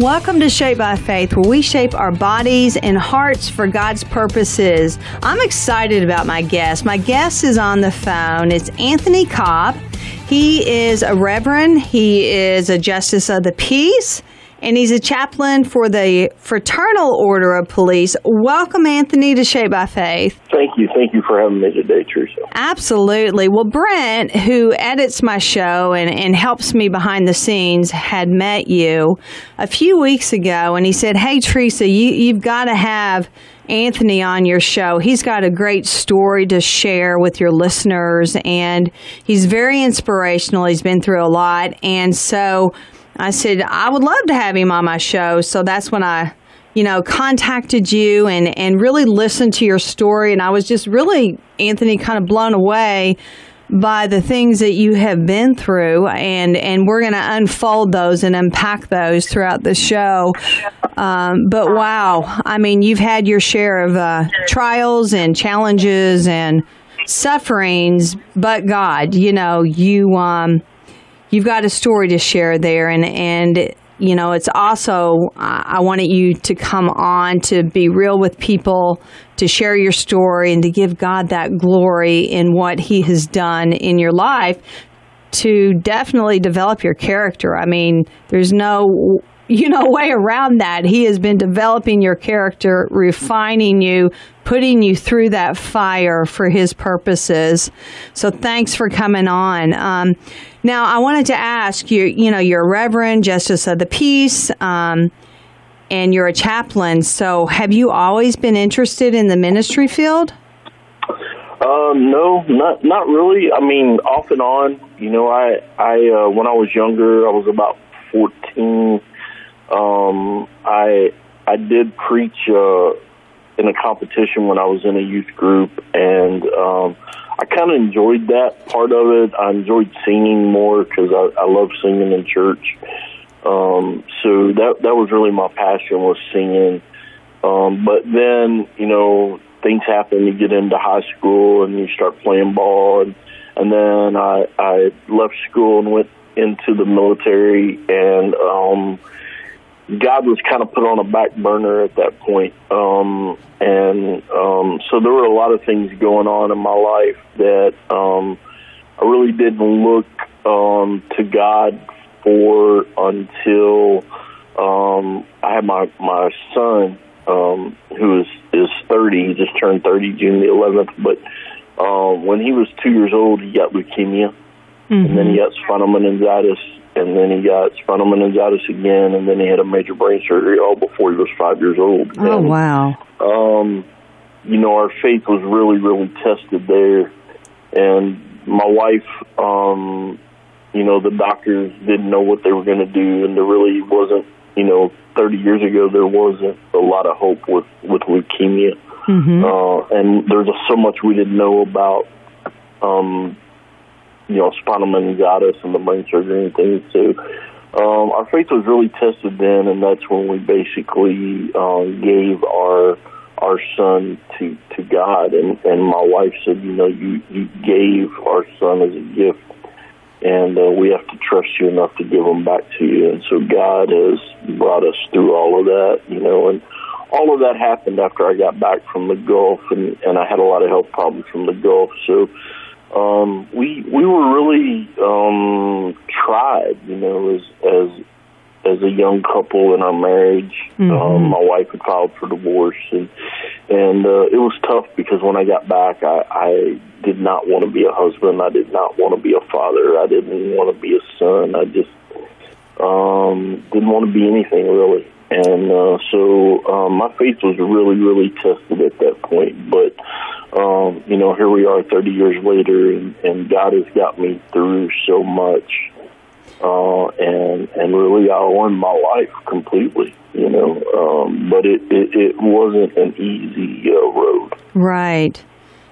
Welcome to Shaped by Faith, where we shape our bodies and hearts for God's purposes. I'm excited about my guest. My guest is on the phone. It's Anthony Cobb. He is a Reverend. He is a Justice of the Peace, and he's a chaplain for the Fraternal Order of Police. Welcome, Anthony, to Shaped by Faith. Thank you. Thank you for having me today, Teresa. Absolutely. Well, Brent, who edits my show and helps me behind the scenes, had met you a few weeks ago, and he said, hey, Teresa, you've got to have Anthony on your show. He's got a great story to share with your listeners, and he's very inspirational. He's been through a lot, and so I said, I would love to have him on my show. So that's when I, contacted you and really listened to your story. And I was just really, Anthony, kind of blown away by the things that you have been through. And we're going to unfold those and unpack those throughout the show. But wow, I mean, you've had your share of trials and challenges and sufferings, but God, you've got a story to share there, and it's also, I wanted you to come on to be real with people, to share your story, and to give God that glory in what He has done in your life to definitely develop your character. I mean, there's no way around that. He has been developing your character, refining you, putting you through that fire for His purposes. So thanks for coming on. Now, I wanted to ask you, you're a Reverend, Justice of the Peace, and you're a chaplain. So have you always been interested in the ministry field? No, not really. I mean, off and on. I when I was younger, I was about 14. I did preach in a competition when I was in a youth group, and I kind of enjoyed that part of it. I enjoyed singing more because I love singing in church. So that was really my passion, was singing. But then, things happen. You get into high school and you start playing ball, and then I left school and went into the military, and God was kind of put on a back burner at that point. So there were a lot of things going on in my life that I really didn't look to God for until I had my son, who is 30. He just turned 30 June the 11th. But when he was 2 years old, he got leukemia, and then he got spinal meningitis, and then he got spinal meningitis again, and then he had a major brain surgery all before he was 5 years old. Oh, and, wow. Our faith was really, really tested there. And my wife, the doctors didn't know what they were going to do, and there really wasn't, 30 years ago, there wasn't a lot of hope with leukemia. And there's just so much we didn't know about, spinal meningitis and the brain surgery and things. So our faith was really tested then, and that's when we basically gave our son to God. And my wife said, you gave our son as a gift, and we have to trust you enough to give him back to you. And so God has brought us through all of that, and all of that happened after I got back from the Gulf, and I had a lot of health problems from the Gulf. So we were really tried, as a young couple in our marriage. My wife had filed for divorce, and it was tough because when I got back, I did not want to be a husband. I did not want to be a father. I didn't want to be a son. I just didn't want to be anything really. And so my faith was really, really tested at that point. But here we are 30 years later, and God has got me through so much. And really I won my life completely, but it wasn't an easy road. Right.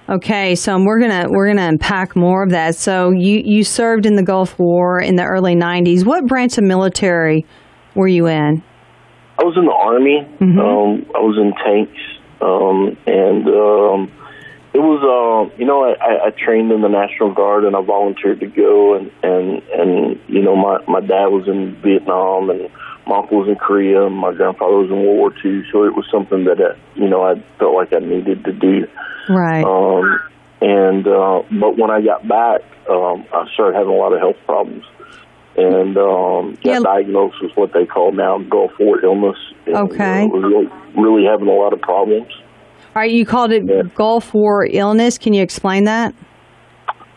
Okay, so we're gonna unpack more of that. So you served in the Gulf War in the early 90s. What branch of military were you in? I was in the Army. I was in tanks, and it was I trained in the National Guard, and I volunteered to go, and my dad was in Vietnam, and my uncle was in Korea, and my grandfather was in World War II, so it was something that, I felt like I needed to do. Right. But when I got back, I started having a lot of health problems. And got diagnosed with what they call now Gulf War illness. And, okay. Was really having a lot of problems. All right, you called it Gulf War illness. Can you explain that?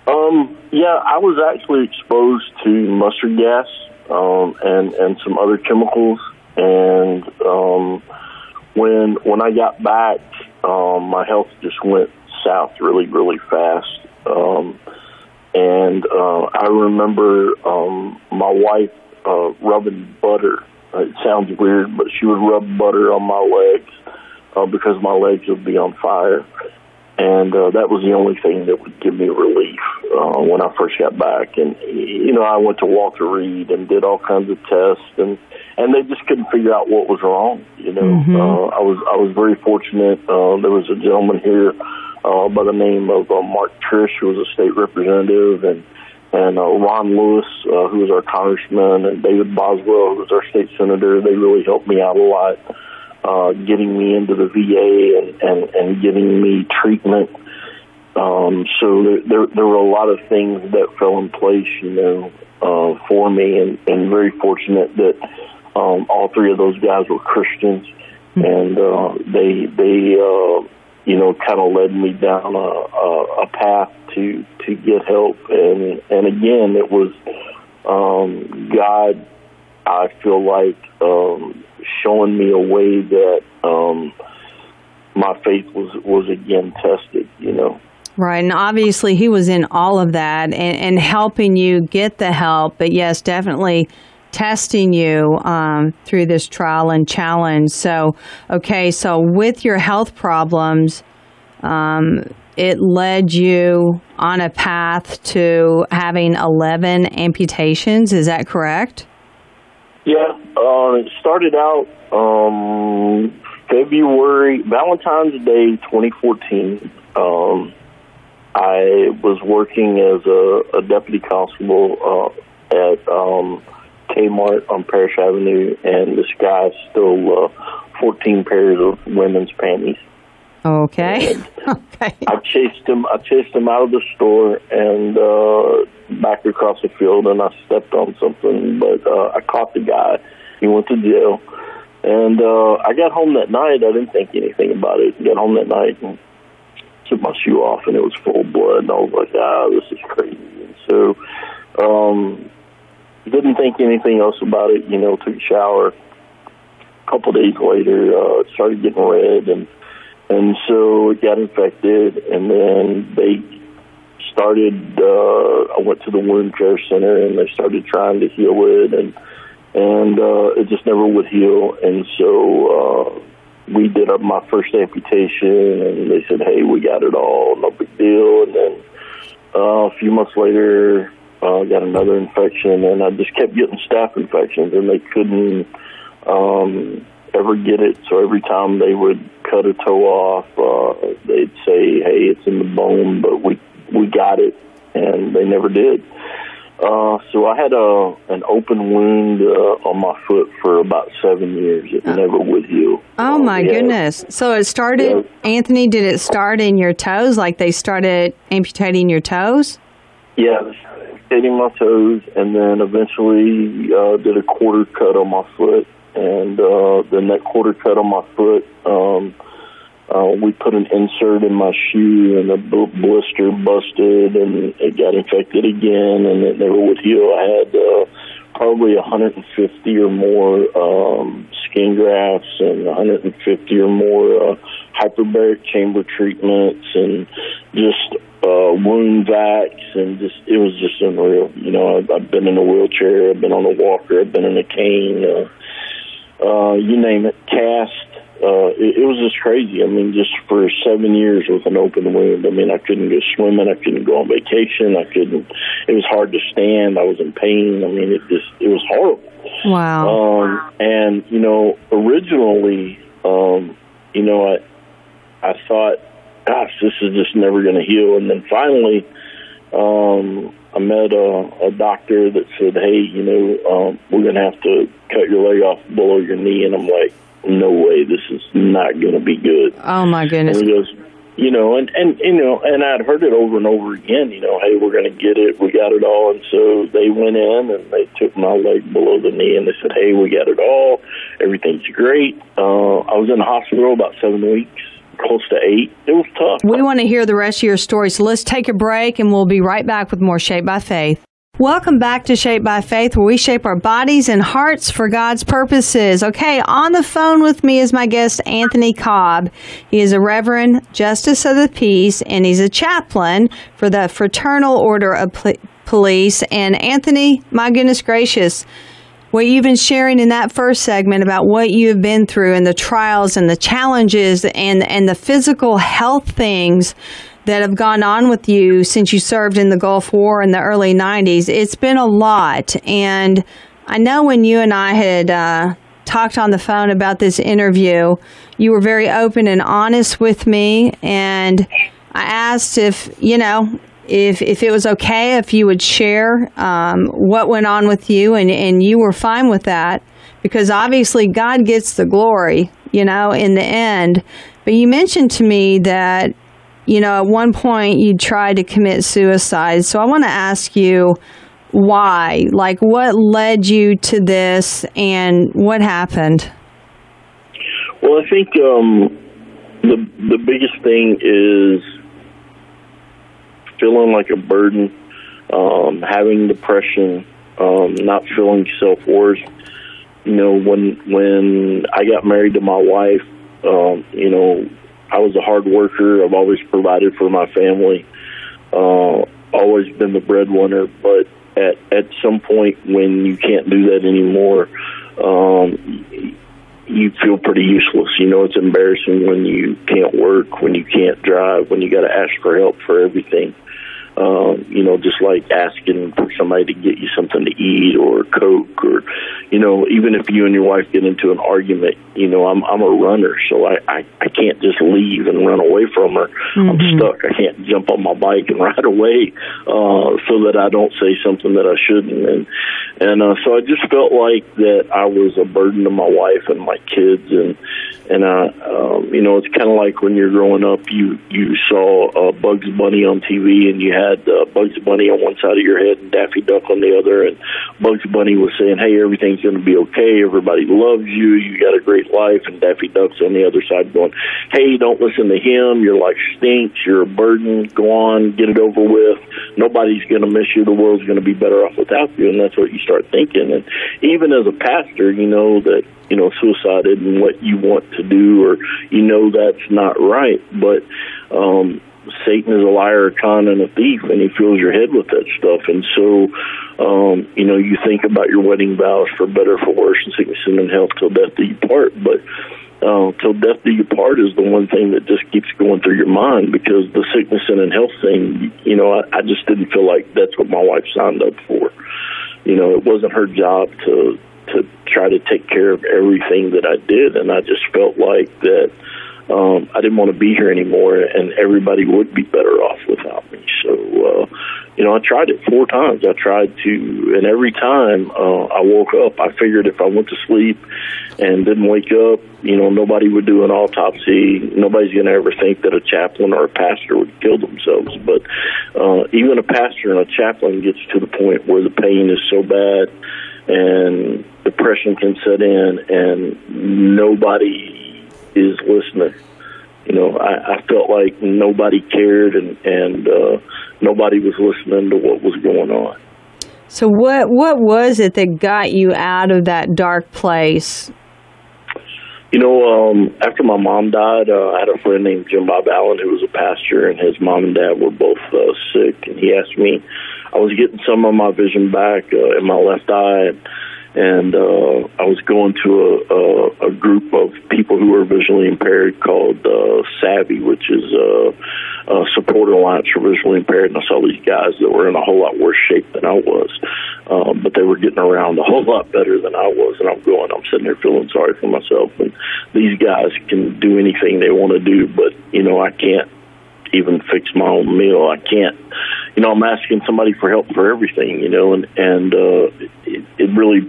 I was actually exposed to mustard gas and some other chemicals. And when I got back, my health just went south really, really fast. I remember my wife rubbing butter. It sounds weird, but she would rub butter on my legs because my legs would be on fire. And that was the only thing that would give me relief when I first got back. And, I went to Walter Reed and did all kinds of tests, and they just couldn't figure out what was wrong. Mm-hmm. I was very fortunate. There was a gentleman here by the name of Mark Trish, who was a state representative, and Ron Lewis, who was our congressman, and David Boswell, who was our state senator. They really helped me out a lot, getting me into the VA and giving me treatment. So there were a lot of things that fell in place, for me, and very fortunate that all three of those guys were Christians, and they kind of led me down a path to get help. And again, it was God, I feel like, showing me a way that my faith was again tested, Right, and obviously he was in all of that and helping you get the help, but yes, definitely testing you through this trial and challenge. So with your health problems, it led you on a path to having 11 amputations. Is that correct? Yeah, it started out Valentine's Day 2014. I was working as a deputy constable at Kmart on Parrish Avenue, and this guy stole 14 pairs of women's panties. Okay. Okay. I chased him out of the store and back across the field, and I stepped on something, but I caught the guy. He went to jail, and I got home that night. I didn't think anything about it. Got home that night and took my shoe off, and it was full of blood, and I was like, this is crazy. And so didn't think anything else about it, took a shower. A couple of days later, it started getting red, and so it got infected, and then they started, I went to the wound care center, and they started trying to heal it, and it just never would heal. And so we did up my first amputation, and they said, hey, we got it all, no big deal. And then a few months later, got another infection, and I just kept getting staph infections, and they couldn't ever get it. So every time they would cut a toe off, they'd say, hey, it's in the bone, but we got it, and they never did. So I had an open wound on my foot for about 7 years. It never would heal. Oh, my goodness. So it started, Anthony, did it start in your toes, like they started amputating your toes? Yeah, they started amputating my toes, and then eventually did a quarter cut on my foot. And then that quarter cut on my foot, we put an insert in my shoe, and the blister busted, and it got infected again, and it never would heal. I had probably 150 or more skin grafts and 150 or more hyperbaric chamber treatments, and just wound vacs, and it was just unreal. I've been in a wheelchair, I've been on a walker, I've been in a cane, you name it, cast. It was just crazy. I mean, just for 7 years with an open wound. I mean, I couldn't go swimming. I couldn't go on vacation. It was hard to stand. I was in pain. I mean, it was horrible. Wow. And, originally, I thought, gosh, this is just never going to heal. And then finally, I met a doctor that said, hey, we're going to have to cut your leg off below your knee. And I'm like, no way, this is not going to be good. Oh, my goodness. And he goes, and I'd heard it over and over again, hey, we're going to get it. We got it all. And so they went in and they took my leg below the knee and they said, hey, we got it all. Everything's great. I was in the hospital about 7 weeks, close to 8. It was tough. We want to hear the rest of your story. So let's take a break and we'll be right back with more Shaped by Faith. Welcome back to Shaped by Faith, where we shape our bodies and hearts for God's purposes. Okay, on the phone with me is my guest, Anthony Cobb. He is a Reverend, Justice of the Peace, and he's a chaplain for the Fraternal Order of Police. And Anthony, my goodness gracious, what you've been sharing in that first segment about what you have been through and the trials and the challenges and the physical health things that have gone on with you since you served in the Gulf War in the early 90s. It's been a lot. And I know when you and I had talked on the phone about this interview, you were very open and honest with me. And I asked if it was okay if you would share what went on with you, and you were fine with that, because obviously God gets the glory, in the end. But you mentioned to me that, at one point you tried to commit suicide. So I want to ask you why, like what led you to this and what happened? Well, I think the biggest thing is feeling like a burden, having depression, not feeling self-worth. When I got married to my wife, I was a hard worker. I've always provided for my family, always been the breadwinner. But at some point when you can't do that anymore, you feel pretty useless. It's embarrassing when you can't work, when you can't drive, when you got to ask for help for everything. Just like asking for somebody to get you something to eat or Coke, or, even if you and your wife get into an argument, I'm a runner, so I can't just leave and run away from her. Mm-hmm. I'm stuck. I can't jump on my bike and ride away, so that I don't say something that I shouldn't. And so I just felt like that I was a burden to my wife and my kids. And it's kind of like when you're growing up, you saw Bugs Bunny on TV, and you had Bugs Bunny on one side of your head and Daffy Duck on the other, and Bugs Bunny was saying, hey, everything's going to be okay, everybody loves you, you got a great life, and Daffy Duck's on the other side going, hey, don't listen to him, your life stinks, you're a burden, go on, get it over with, nobody's going to miss you, the world's going to be better off without you. And that's what you start thinking. And even as a pastor, that suicide isn't what you want to do, or that's not right. But Satan is a liar, a con, and a thief, and he fills your head with that stuff. And so, you think about your wedding vows, for better, for worse, in sickness and in health, till death do you part. But till death do you part is the one thing that just keeps going through your mind, because the sickness and in health thing, I just didn't feel like that's what my wife signed up for. It wasn't her job to try to take care of everything that I did, and I just felt like that I didn't want to be here anymore, and everybody would be better off without me. So, I tried it 4 times. I tried to, and every time I woke up, I figured if I went to sleep and didn't wake up, nobody would do an autopsy. Nobody's going to ever think that a chaplain or a pastor would kill themselves. But even a pastor and a chaplain gets to the point where the pain is so bad and depression can set in, and nobody is listening. I felt like nobody cared, and nobody was listening to what was going on. So what was it that got you out of that dark place? After my mom died, I had a friend named Jim Bob Allen who was a pastor, and his mom and dad were both sick. And he asked me, I was getting some of my vision back in my left eye, and I was going to a group of people who were visually impaired called SAVI, which is Support Alliance for Visually Impaired, and I saw these guys that were in a whole lot worse shape than I was, but they were getting around a whole lot better than I was, and I'm sitting there feeling sorry for myself, and these guys can do anything they want to do, but, I can't even fix my own meal. I can't, I'm asking somebody for help for everything, and it really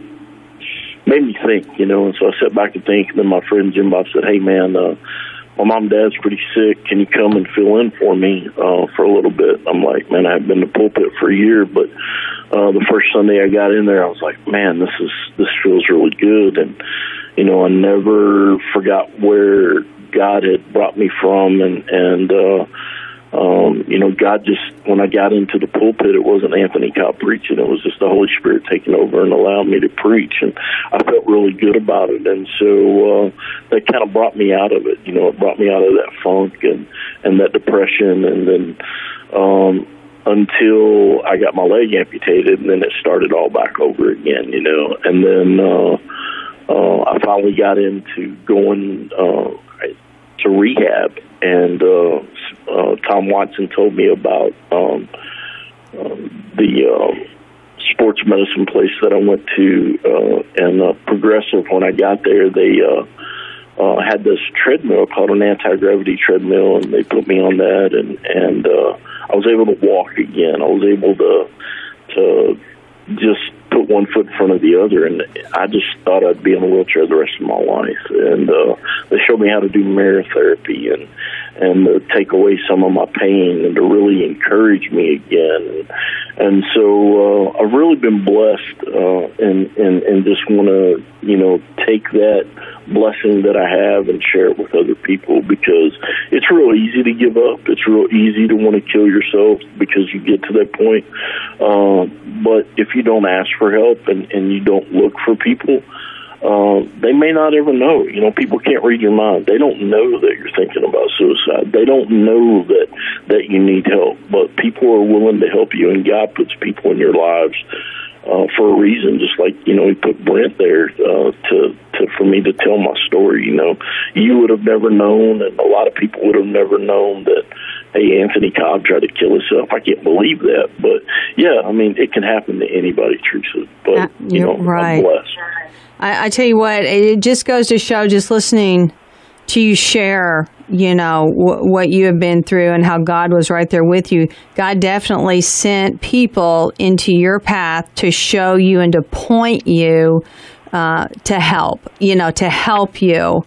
made me think, and so I sat back and think, and then my friend Jim Bob said, hey, man, my mom and dad's pretty sick. Can you come and fill in for me for a little bit? I'm like, man, I haven't been to pulpit for a year, but the first Sunday I got in there, I was like, man, this feels really good. And, I never forgot where God had brought me from. And God just, when I got into the pulpit, it wasn't Anthony Cobb preaching. It was just the Holy Spirit taking over and allowing me to preach. And I felt really good about it. And so that kind of brought me out of it. It brought me out of that funk and that depression. And then until I got my leg amputated, and then it started all back over again, And then I finally got into going to rehab, and Tom Watson told me about the sports medicine place that I went to, and Progressive. When I got there, they had this treadmill called an anti-gravity treadmill, and they put me on that, and I was able to walk again. I was able to just put one foot in front of the other, and I just thought I'd be in a wheelchair the rest of my life. And they showed me how to do mirror therapy and to take away some of my pain and to really encourage me again. And so I've really been blessed, and just want to, take that blessing that I have and share it with other people, because it's real easy to give up. It's real easy to want to kill yourself because you get to that point. But if you don't ask for help and you don't look for people, they may not ever know. People can't read your mind. They don't know that you're thinking about suicide. They don't know that you need help. But people are willing to help you, and God puts people in your lives for a reason. Just like He put Brent there for me to tell my story. You would have never known, and a lot of people would have never known that. Hey, Anthony Cobb tried to kill himself. I can't believe that, but yeah, it can happen to anybody, Theresa. But right. I'm blessed. I tell you what, it just goes to show, just listening to you share, what you have been through and how God was right there with you. God definitely sent people into your path to show you and to point you to help, to help you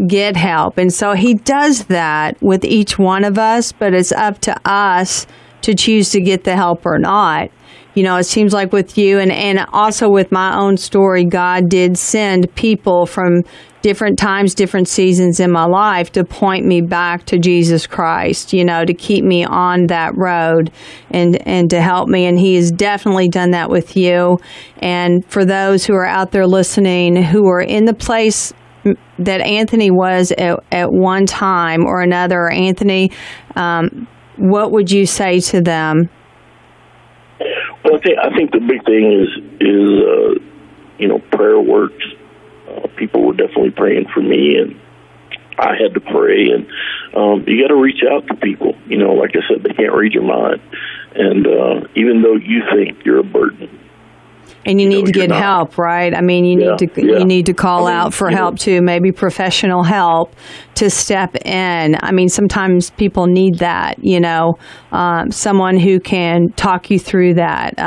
get help. And so He does that with each one of us, but it's up to us to choose to get the help or not. It seems like with you and also with my own story, God did send people from different times, different seasons in my life to point me back to Jesus Christ, to keep me on that road and to help me. And He has definitely done that with you. And for those who are out there listening, who are in the place that Anthony was at one time or another, Anthony, what would you say to them? Well, I think the big thing is prayer works. People were definitely praying for me, and I had to pray. And you got to reach out to people. Like I said, they can't read your mind. And even though you think you're a burden, and you need to get help, right? You need to call out for help too, maybe professional help to step in. Sometimes people need that, someone who can talk you through that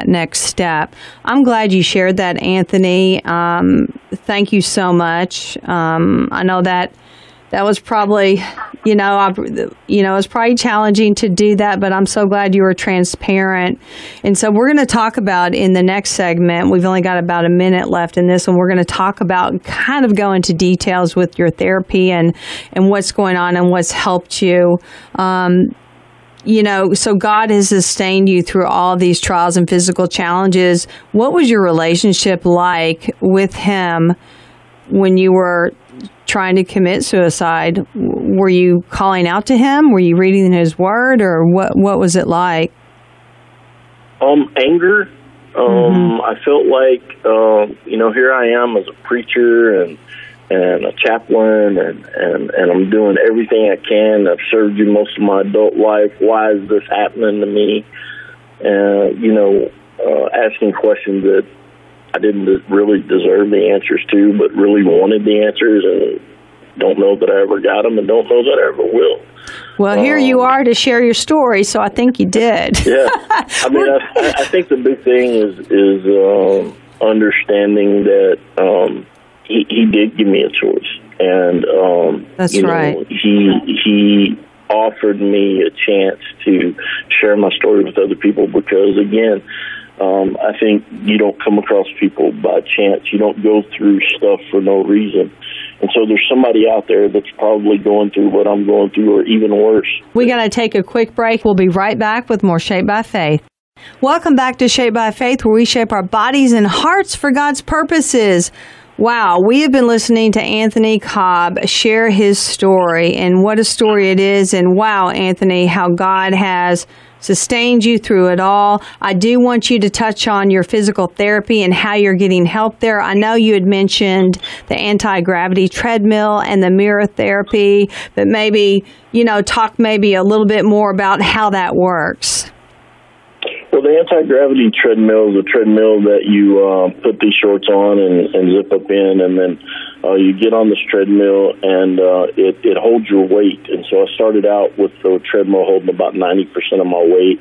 next step. I'm glad you shared that, Anthony. Thank you so much. I know that was probably, it was probably challenging to do that, but I'm so glad you were transparent. And so we're going to talk about in the next segment, we've only got about a minute left in this one, we're going to talk about kind of go into details with your therapy and what's going on and what's helped you. So God has sustained you through all of these trials and physical challenges. What was your relationship like with Him when you were trying to commit suicide? Were you calling out to Him? Were you reading His Word, or what was it like? Anger. I felt like, here I am as a preacher and a chaplain, and I'm doing everything I can. I've served you most of my adult life. Why is this happening to me? Asking questions that I didn't really deserve the answers to, but really wanted the answers, and don't know that I ever got them and don't know that I ever will. Well, here you are to share your story, so I think you did. Yeah. I mean, I think the big thing is understanding that he did give me a choice. And, that's right. He offered me a chance to share my story with other people because, again, I think you don't come across people by chance. You don't go through stuff for no reason. And so there's somebody out there that's probably going through what I'm going through or even worse. We got to take a quick break. We'll be right back with more Shaped by Faith. Welcome back to Shaped by Faith, where we shape our bodies and hearts for God's purposes. Wow, we have been listening to Anthony Cobb share his story, and what a story it is. And wow, Anthony, how God has sustained you through it all. I do want you to touch on your physical therapy and how you're getting help there. I know you had mentioned the anti-gravity treadmill and the mirror therapy, but maybe, talk maybe a little bit more about how that works. Well, the anti-gravity treadmill is a treadmill that you put these shorts on and zip up in, and then you get on this treadmill, and it holds your weight. And so I started out with the treadmill holding about 90% of my weight,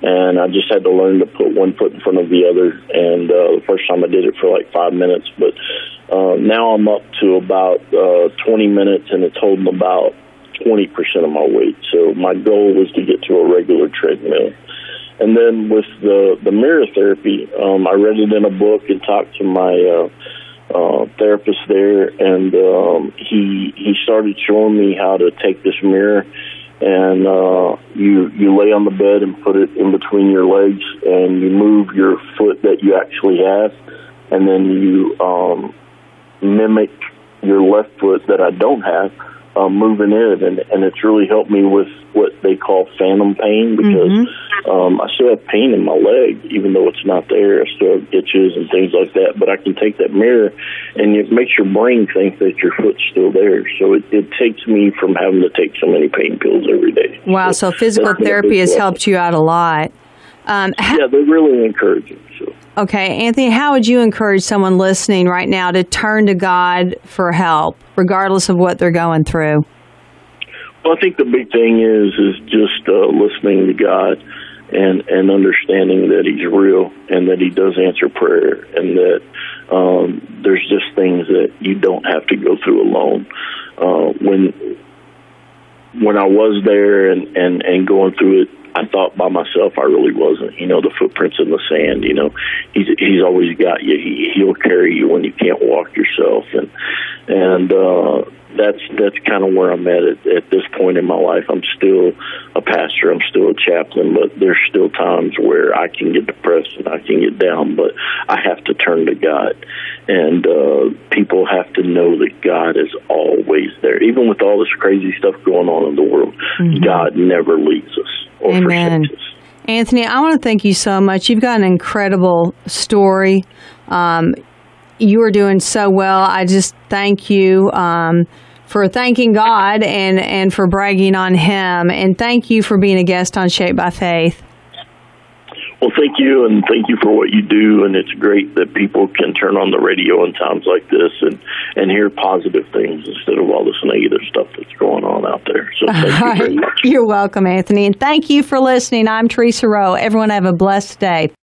and I just had to learn to put one foot in front of the other. And the first time I did it for like 5 minutes, but now I'm up to about 20 minutes, and it's holding about 20% of my weight. So my goal was to get to a regular treadmill. And then with the mirror therapy, I read it in a book and talked to my therapist there, and he started showing me how to take this mirror, and you lay on the bed and put it in between your legs, and you move your foot that you actually have, and then you mimic your left foot that I don't have, moving it, and it's really helped me with what they call phantom pain, because I still have pain in my leg, even though it's not there. I still have itches and things like that, but I can take that mirror, and it makes your brain think that your foot's still there. So it takes me from having to take so many pain pills every day. Wow, so physical therapy has helped you out a lot. Yeah, they're really encouraging. So. Okay, Anthony, how would you encourage someone listening right now to turn to God for help, regardless of what they're going through? Well, I think the big thing is just listening to God and understanding that He's real and that He does answer prayer, and that there's just things that you don't have to go through alone. When I was there and going through it, I thought by myself I really wasn't. The footprints in the sand. He's always got you. He'll carry you when you can't walk yourself, and that's kind of where I'm at this point in my life. I'm still a pastor. I'm still a chaplain, but there's still times where I can get depressed and I can get down, but I have to turn to God. And people have to know that God is always there. Even with all this crazy stuff going on in the world, God never leaves us or forsakes us. Anthony, I want to thank you so much. You've got an incredible story. You are doing so well. I just thank you for thanking God and for bragging on Him. And thank you for being a guest on Shaped by Faith. Well, thank you, and thank you for what you do. And it's great that people can turn on the radio in times like this and hear positive things instead of all this negative stuff that's going on out there. So thank you very much. You're welcome, Anthony. And thank you for listening. I'm Theresa Rowe. Everyone have a blessed day.